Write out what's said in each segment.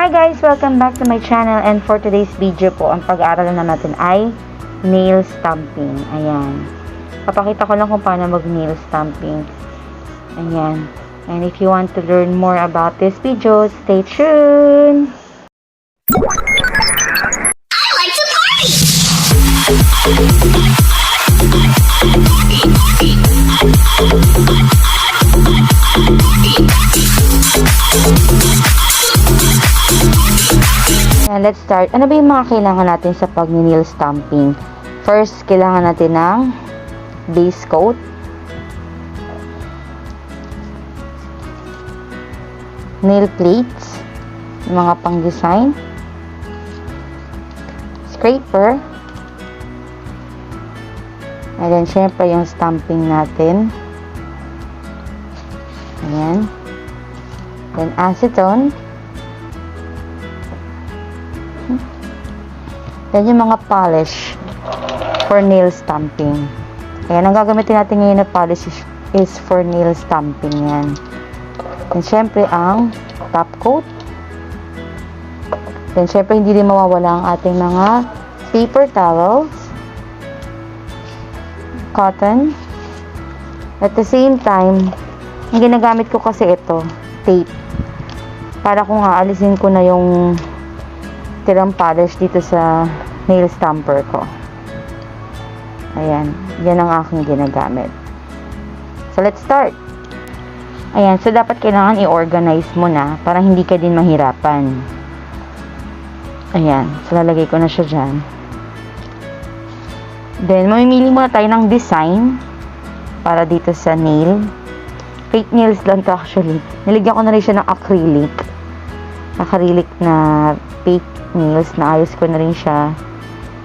Hi guys! Welcome back to my channel, and for today's video po, ang pag-aaralan na natin ay nail stamping. Ayan. Papakita ko lang kung paano mag-nail stamping. Ayan. And if you want to learn more about this video, stay tuned! I like to party! Let's start. Ano ba yung mga kailangan natin sa pag-nail stamping? First, kailangan natin ng base coat. Nail plates. Mga pang-design. Scraper. And then, syempre, yung stamping natin. Ayan. Then, acetone. Yan yung mga polish for nail stamping. Ayan, ang gagamitin natin ngayon na polish is for nail stamping yan. And syempre, ang top coat. Then, syempre, hindi rin mawawala ang ating mga paper towels. Cotton. At the same time, ang ginagamit ko kasi ito, tape. Para kung aalisin ko na yung tirang polish dito sa nail stamper ko. Ayan. Yan ang aking ginagamit. So, let's start. Ayan. So, dapat kailangan i-organize mo na para hindi ka din mahirapan. Ayan. So, lalagay ko na siya dyan. Then, mamimili muna tayo ng design para dito sa nail. Fake nails lang to actually. Niligyan ko na rin siya ng acrylic. Acrylic na fake nails, na ayos ko na rin siya.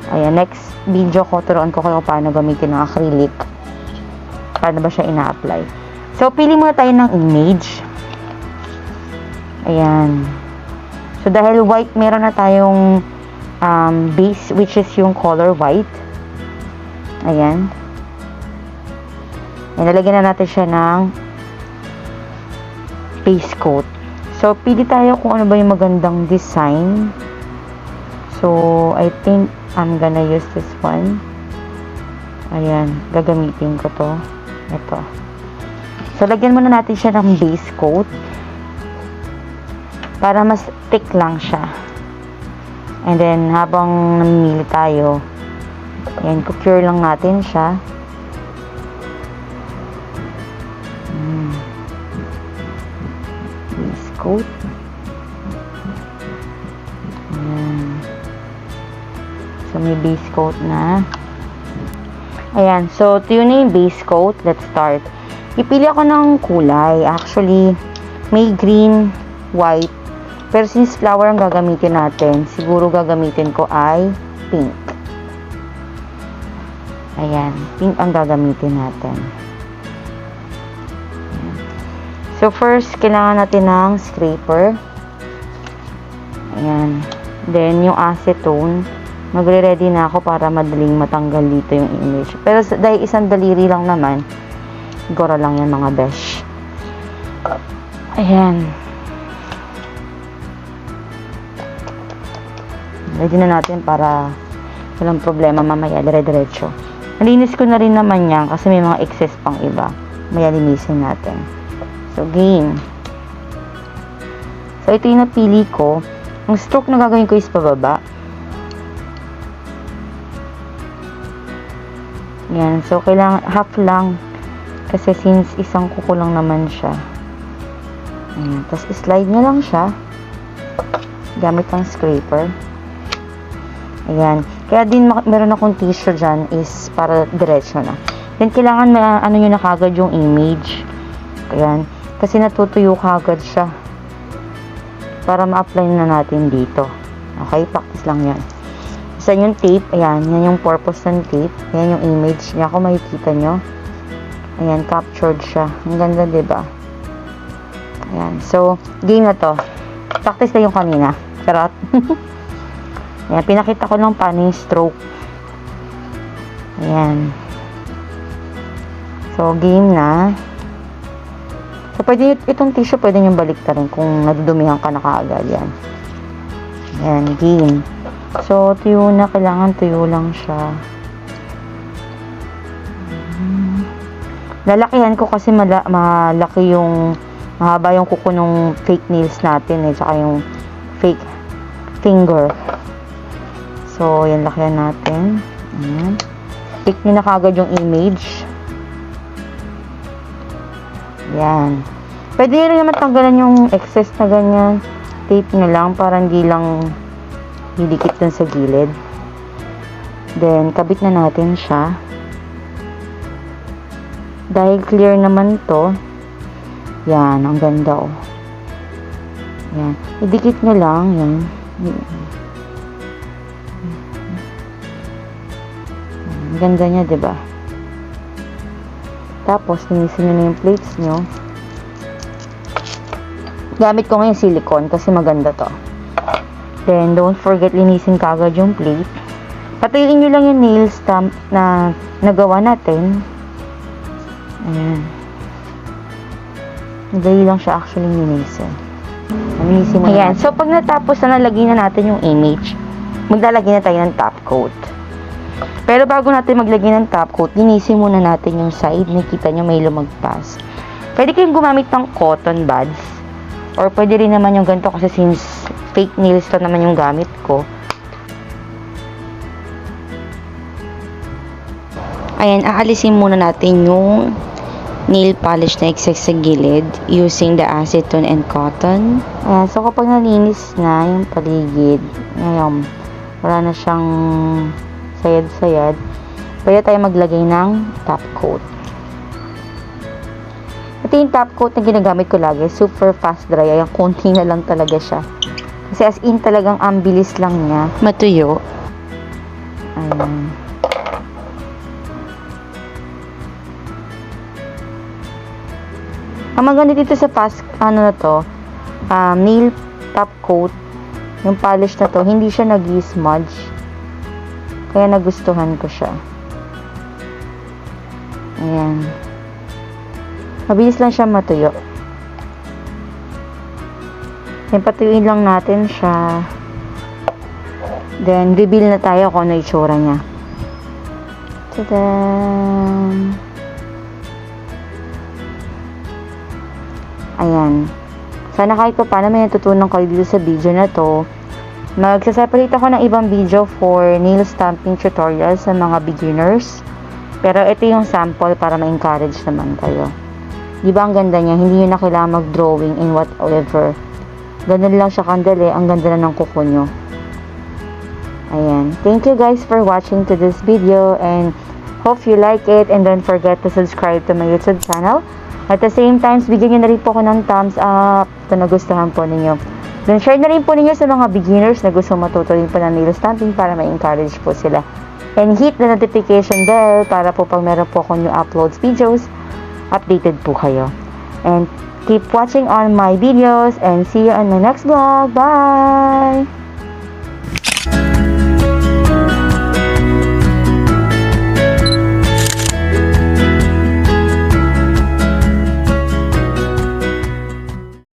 Ayan, next video ko, turuan ko kayo paano gamitin ng acrylic. Paano ba siya ina-apply. So, pili muna tayo ng image. Ayan. So, dahil white, meron na tayong base, which is yung color white. Ayan. Nalagyan na natin siya ng base coat. So, pili tayo kung ano ba yung magandang design. So, I think I'm gonna use this one. Ayan, gagamitin ko to. Ito. So, lagyan muna natin siya ng base coat. Para mas thick lang siya. And then, habang namimili tayo, ayan, cure lang natin siya. Base coat. So, may base coat na. Ayan. So, ito yun na yung base coat. Let's start. Ipili ako ng kulay. Actually, may green, white. Pero since flower ang gagamitin natin, siguro gagamitin ko ay pink. Ayan. Pink ang gagamitin natin. Ayan. So, first, kailangan natin ng scraper. Ayan. Then, yung acetone. Magre-ready na ako para madaling matanggal dito yung image. Pero dahil isang daliri lang naman, siguro lang yan mga besh. Ayan. Ready na natin para walang problema mamaya, dire-diretso. Nalinis ko na rin naman yan kasi may mga excess pang iba. Maya linisin natin. So, game. So, ito yung napili ko. Ang stroke na gagawin ko is pababa. Yan. So, kailangan half lang. Kasi since isang kuko lang naman siya. Ayan. Tapos, slide nyo lang siya. Gamit ang scraper. Ayan. Kaya din, meron akong tissue dyan is para diretso na. Then, kailangan ano nyo na kagad yung image. Ayan. Kasi natutuyo kagad siya. Para ma-apply na natin dito. Okay? Practice lang yan. Isa yung tape, ayan, yan yung purpose ng tape. Ayan yung image niya, kung makikita nyo. Ayan, captured siya. Ang ganda, diba? Ayan, so, game na to. Practice na yung kanina. Charot. Ayan, pinakita ko lang paano yung stroke. Ayan. So, game na. So, pwede itong tissue, pwede nyo baliktarin kung nadudumihan ka na kaagad yan. Ayan, game. So, tuyo na. Kailangan tuyo lang siya. Lalakihan ko kasi malaki yung mahaba yung kuko ng fake nails natin eh. Tsaka yung fake finger. So, yan, lakihan natin. Ayan. Click nyo na kagad yung image. Yan. Pwede rin naman tanggalan yung excess na ganyan. Tape nyo lang para hindi lang didikit dun sa gilid. Then, kabit na natin siya. Dahil clear naman to. Yan, ang ganda oh. Yan. Idikit nyo lang. Yan. Ang ganda niya, diba? Tapos, linisin nyo na yung plates nyo. Gamit ko ngayon silicone kasi maganda to. Then, don't forget linisin kagad yung plate. Patuyuin nyo lang yung nail stamp na nagawa natin. Ayan. Madali lang siya actually linisin. Linisin mo. Ayan. So, pag natapos na nalagay na natin yung image, maglalagay na tayo ng top coat. Pero bago natin maglagay ng top coat, linisin muna natin yung side. Nakita nyo may lumagpas. Pwede kayong gumamit ng cotton buds. Or pwede rin naman yung ganito kasi since fake nails to naman yung gamit ko. Ayan, aalisin muna natin yung nail polish na excess sa gilid using the acetone and cotton. Ayan, so kapag nalinis na yung paligid, ngayon, wala na siyang sayad-sayad, pwede tayo maglagay ng top coat. Ito yung top coat na ginagamit ko lagi. Super fast dry. Ayan, konti na lang talaga siya. Kasi as in talagang ang bilis lang niya matuyo. Ayan. Ang maganda dito sa fast, ano na to, nail top coat, yung polish na to, hindi siya nag-smudge. Kaya nagustuhan ko siya. Ayan. Mabilis lang siya matuyo. Then, patuyuin lang natin siya. Then, reveal na tayo kung ano itsura niya. Tadaan! Ayan. Sana kahit pa paano may natutunan kayo dito sa video na to. Magsaseparate ako ng ibang video for nail stamping tutorial sa mga beginners. Pero ito yung sample para ma-encourage naman kayo. Diba ang ganda niya? Hindi nyo na kailangan mag-drawing in whatever. Ganun lang siya kandali. Ang ganda na ng kuko nyo. Ayan. Thank you guys for watching to this video. And hope you like it. And don't forget to subscribe to my YouTube channel. At the same time, bigyan nyo na rin po ko ng thumbs up kung nagustuhan po ninyo. Then share na rin po ninyo sa mga beginners na gusto matuto rin po ng nail stamping para ma-encourage po sila. And hit the notification bell para po pag meron po akong new uploads videos, updated po kayo. And keep watching on my videos and see you on my next vlog. Bye!